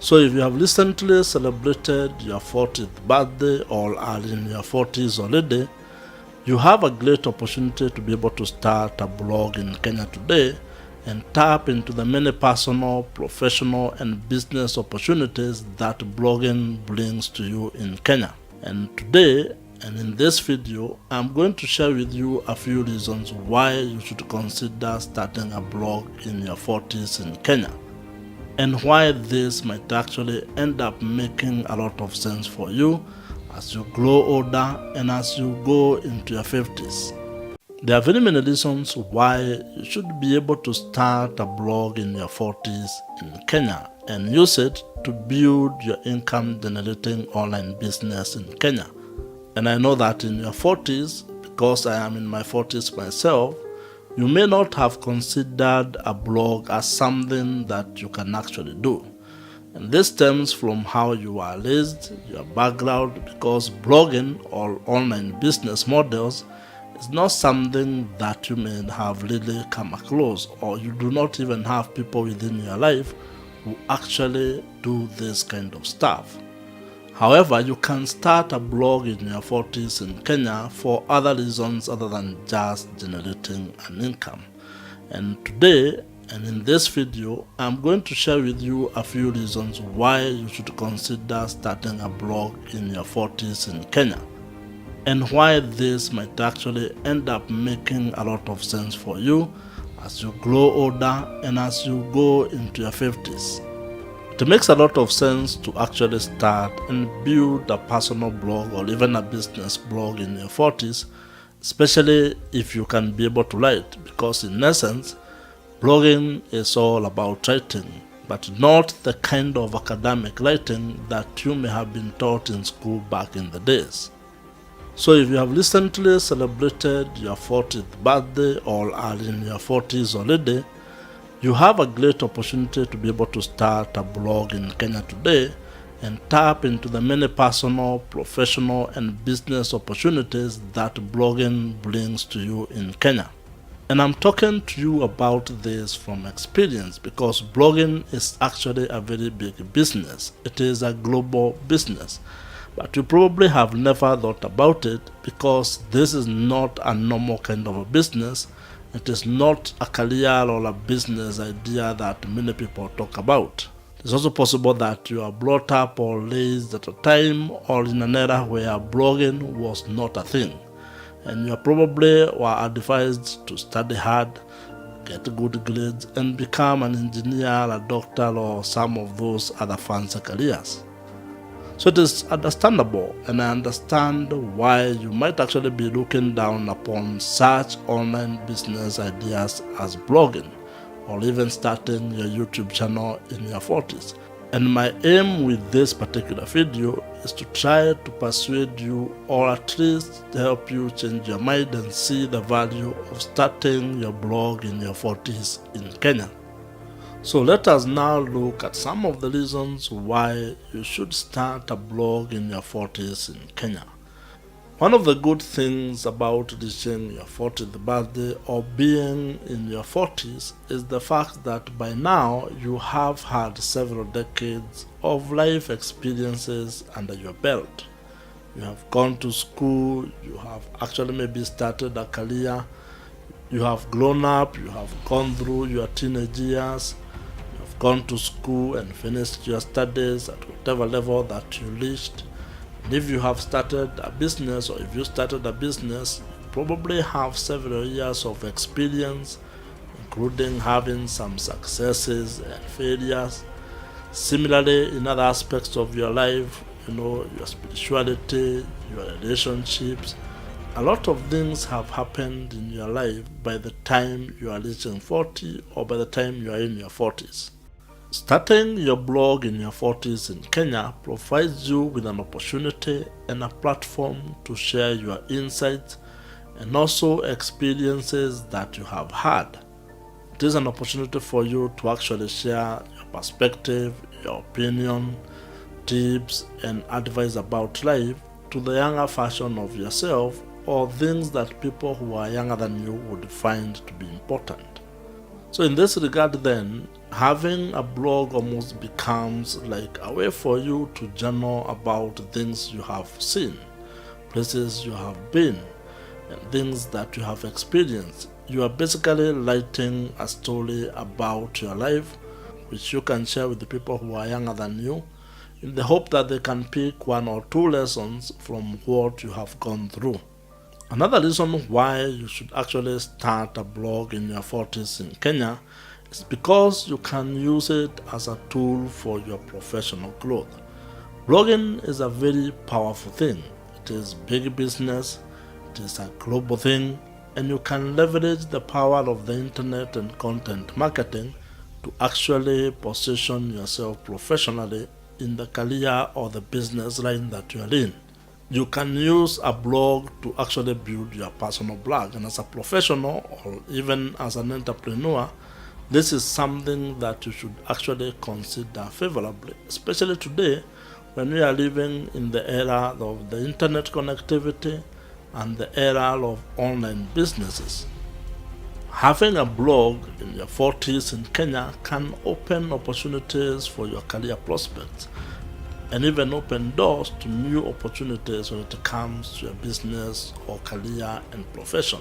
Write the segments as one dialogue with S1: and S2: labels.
S1: So if you have recently celebrated your 40th birthday or are in your 40s already, you have a great opportunity to be able to start a blog in Kenya today and tap into the many personal, professional, and business opportunities that blogging brings to you in Kenya. And today, and in this video, I'm going to share with you a few reasons why you should consider starting a blog in your 40s in Kenya, and why this might actually end up making a lot of sense for you as you grow older and as you go into your 50s. There are very many reasons why you should be able to start a blog in your 40s in Kenya and use it to build your income generating online business in Kenya. And I know that in your 40s, because I am in my 40s myself, you may not have considered a blog as something that you can actually do. And this stems from how you are raised, your background, because blogging or online business models is not something that you may have really come across, or you do not even have people within your life who actually do this kind of stuff. However, you can start a blog in your 40s in Kenya for other reasons other than just generating an income. And today, and in this video, I'm going to share with you a few reasons why you should consider starting a blog in your 40s in Kenya, and why this might actually end up making a lot of sense for you as you grow older and as you go into your 50s. It makes a lot of sense to actually start and build a personal blog or even a business blog in your 40s, especially if you can be able to write, because in essence, blogging is all about writing, but not the kind of academic writing that you may have been taught in school back in the days. So if you have recently celebrated your 40th birthday or are in your 40s already, you have a great opportunity to be able to start a blog in Kenya today and tap into the many personal, professional, and business opportunities that blogging brings to you in Kenya. And I'm talking to you about this from experience, because blogging is actually a very big business. It is a global business. But you probably have never thought about it because this is not a normal kind of a business. It is not a career or a business idea that many people talk about. It's also possible that you are brought up or raised at a time or in an era where blogging was not a thing, and you probably were advised to study hard, get good grades, and become an engineer, a doctor, or some of those other fancy careers. So it is understandable, and I understand why you might actually be looking down upon such online business ideas as blogging, or even starting your YouTube channel in your 40s. And my aim with this particular video is to try to persuade you, or at least help you change your mind and see the value of starting your blog in your 40s in Kenya. So let us now look at some of the reasons why you should start a blog in your 40s in Kenya. One of the good things about reaching your 40th birthday or being in your 40s is the fact that by now you have had several decades of life experiences under your belt. You have gone to school, you have actually maybe started a career, you have grown up, you have gone through your teenage years, gone to school and finished your studies at whatever level that you reached. And if you have started a business, or if you started a business, you probably have several years of experience, including having some successes and failures. Similarly, in other aspects of your life, your spirituality, your relationships, a lot of things have happened in your life by the time you are reaching 40 or by the time you are in your 40s. Starting your blog in your 40s in Kenya provides you with an opportunity and a platform to share your insights and also experiences that you have had. It is an opportunity for you to actually share your perspective, your opinion, tips, and advice about life to the younger version of yourself, or things that people who are younger than you would find to be important. So in this regard then, having a blog almost becomes like a way for you to journal about things you have seen, places you have been, and things that you have experienced. You are basically writing a story about your life, which you can share with the people who are younger than you, in the hope that they can pick one or two lessons from what you have gone through. Another reason why you should actually start a blog in your 40s in Kenya is because you can use it as a tool for your professional growth. Blogging is a very powerful thing. It is big business, it is a global thing, and you can leverage the power of the internet and content marketing to actually position yourself professionally in the career or the business line that you are in. You can use a blog to actually build your personal blog, and as a professional or even as an entrepreneur, this is something that you should actually consider favorably, especially today when we are living in the era of the internet connectivity and the era of online businesses. Having a blog in your 40s in Kenya can open opportunities for your career prospects and even open doors to new opportunities when it comes to your business or career and profession.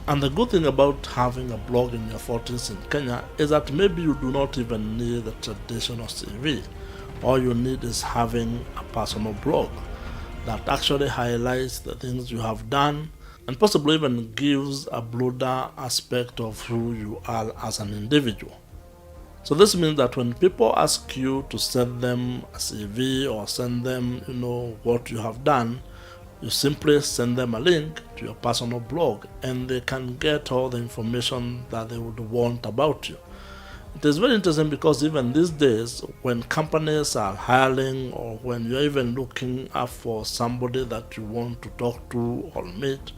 S1: And the good thing about having a blog in your 40s in Kenya is that maybe you do not even need the traditional CV. All you need is having a personal blog that actually highlights the things you have done and possibly even gives a broader aspect of who you are as an individual. So this means that when people ask you to send them a CV or send them, what you have done, you simply send them a link to your personal blog and they can get all the information that they would want about you. It is very interesting because even these days, when companies are hiring or when you're even looking up for somebody that you want to talk to or meet,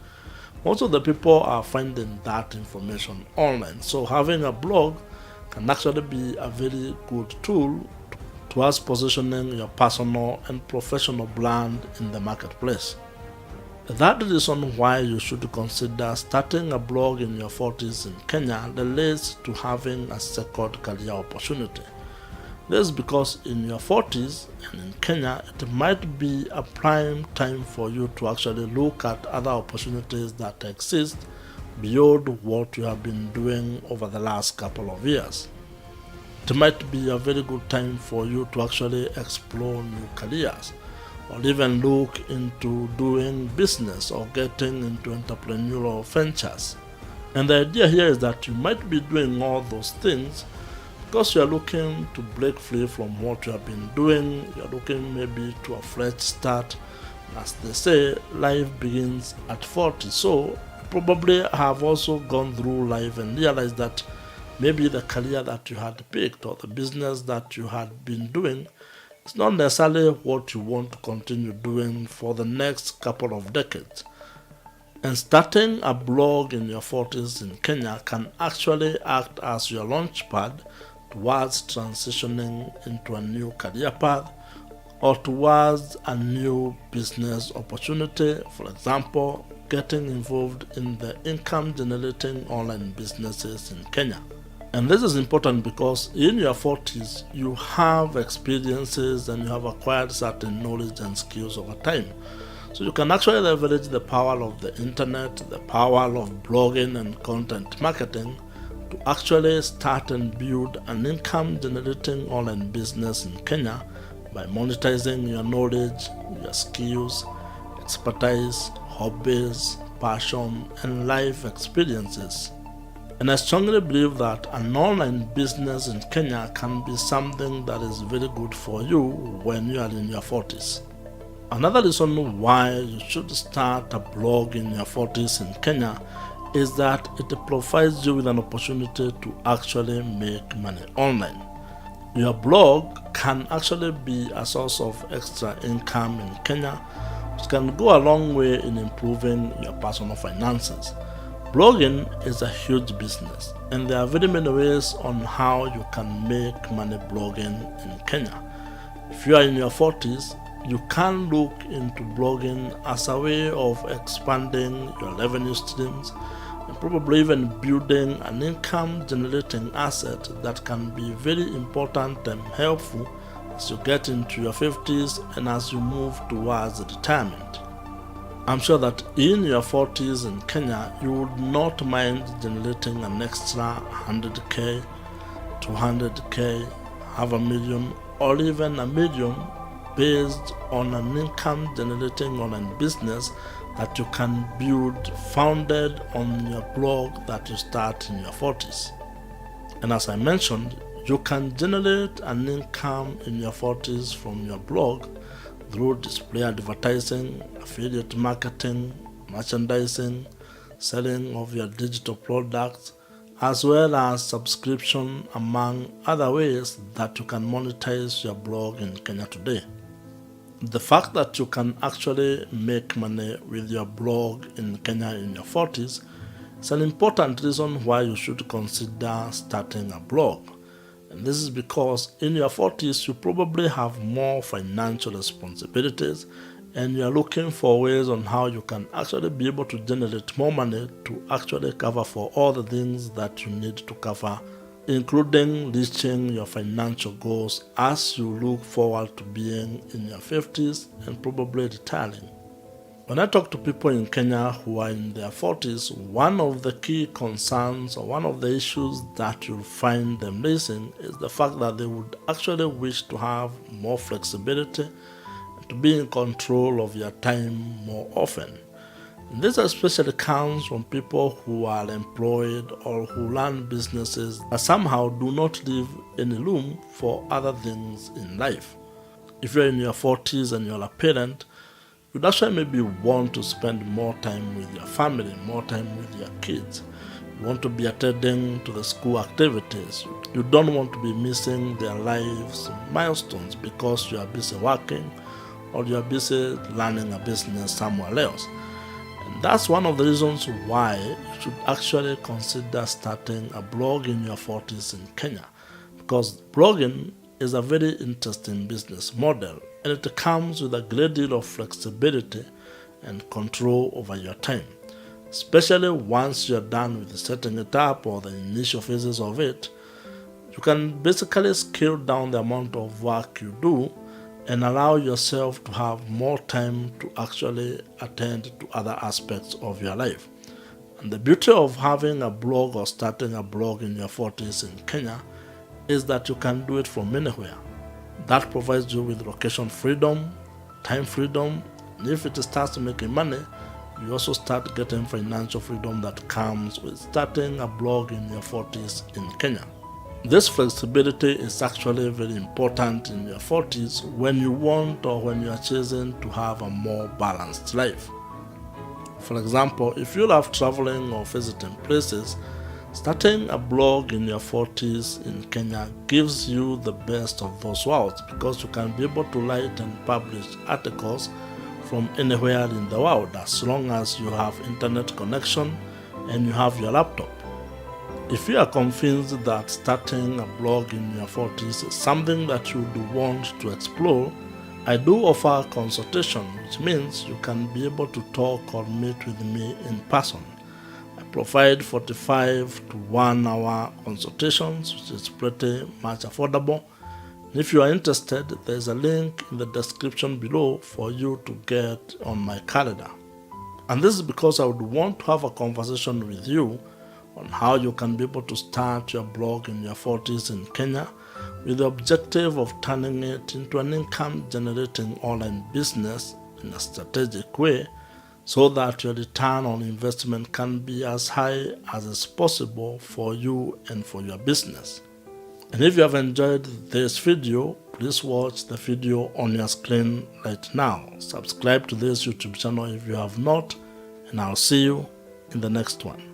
S1: most of the people are finding that information online. So having a blog can actually be a very good tool towards positioning your personal and professional brand in the marketplace. That reason why you should consider starting a blog in your 40s in Kenya relates to having a second career opportunity. This is because in your 40s and in Kenya, it might be a prime time for you to actually look at other opportunities that exist beyond what you have been doing over the last couple of years. It might be a very good time for you to actually explore new careers, or even look into doing business or getting into entrepreneurial ventures. And the idea here is that you might be doing all those things because you are looking to break free from what you have been doing. You are looking maybe to a fresh start. As they say, life begins at 40. So you probably have also gone through life and realized that maybe the career that you had picked or the business that you had been doing it's not necessarily what you want to continue doing for the next couple of decades. And starting a blog in your 40s in Kenya can actually act as your launchpad towards transitioning into a new career path or towards a new business opportunity. For example, getting involved in the income-generating online businesses in Kenya. And this is important because in your 40s, you have experiences and you have acquired certain knowledge and skills over time. So you can actually leverage the power of the internet, the power of blogging and content marketing to actually start and build an income-generating online business in Kenya by monetizing your knowledge, your skills, expertise, hobbies, passion, and life experiences. And I strongly believe that an online business in Kenya can be something that is very good for you when you are in your 40s. Another reason why you should start a blog in your 40s in Kenya is that it provides you with an opportunity to actually make money online. Your blog can actually be a source of extra income in Kenya, which can go a long way in improving your personal finances. Blogging is a huge business, and there are very many ways on how you can make money blogging in Kenya. If you are in your 40s, you can look into blogging as a way of expanding your revenue streams and probably even building an income generating asset that can be very important and helpful as you get into your 50s and as you move towards retirement. I'm sure that in your 40s in Kenya, you would not mind generating an extra 100k, 200k, half a million, or even $1 million based on an income generating online business that you can build founded on your blog that you start in your 40s. And as I mentioned, you can generate an income in your 40s from your blog through display advertising, affiliate marketing, merchandising, selling of your digital products, as well as subscription, among other ways that you can monetize your blog in Kenya today. The fact that you can actually make money with your blog in Kenya in your 40s is an important reason why you should consider starting a blog. And this is because in your 40s, you probably have more financial responsibilities and you are looking for ways on how you can actually be able to generate more money to actually cover for all the things that you need to cover, including reaching your financial goals as you look forward to being in your 50s and probably retiring. When I talk to people in Kenya who are in their 40s, one of the key concerns or one of the issues that you'll find them raising is the fact that they would actually wish to have more flexibility and to be in control of your time more often. And this especially comes from people who are employed or who run businesses that somehow do not leave any room for other things in life. If you're in your 40s and you're a parent, you'd actually maybe want to spend more time with your family, more time with your kids. You want to be attending to the school activities. You don't want to be missing their lives milestones because you are busy working or you are busy running a business somewhere else. And that's one of the reasons why you should actually consider starting a blog in your 40s in Kenya, because blogging is a very interesting business model and it comes with a great deal of flexibility and control over your time, especially once you're done with setting it up or the initial phases of it. You can basically scale down the amount of work you do and allow yourself to have more time to actually attend to other aspects of your life. And the beauty of having a blog or starting a blog in your 40s in Kenya is that you can do it from anywhere. That provides you with location freedom, time freedom, and if it starts making money, you also start getting financial freedom that comes with starting a blog in your 40s in Kenya. This flexibility is actually very important in your 40s when you want or when you are choosing to have a more balanced life. For example, if you love traveling or visiting places, starting a blog in your 40s in Kenya gives you the best of those worlds because you can be able to write and publish articles from anywhere in the world as long as you have internet connection and you have your laptop. If you are convinced that starting a blog in your 40s is something that you would want to explore, I do offer consultation, which means you can be able to talk or meet with me in person. I provide 45 to 1 hour consultations, which is pretty much affordable. If you are interested, there is a link in the description below for you to get on my calendar. And this is because I would want to have a conversation with you on how you can be able to start your blog in your 40s in Kenya with the objective of turning it into an income generating online business in a strategic way so that your return on investment can be as high as is possible for you and for your business. And if you have enjoyed this video, please watch the video on your screen right now. Subscribe to this YouTube channel if you have not, and I'll see you in the next one.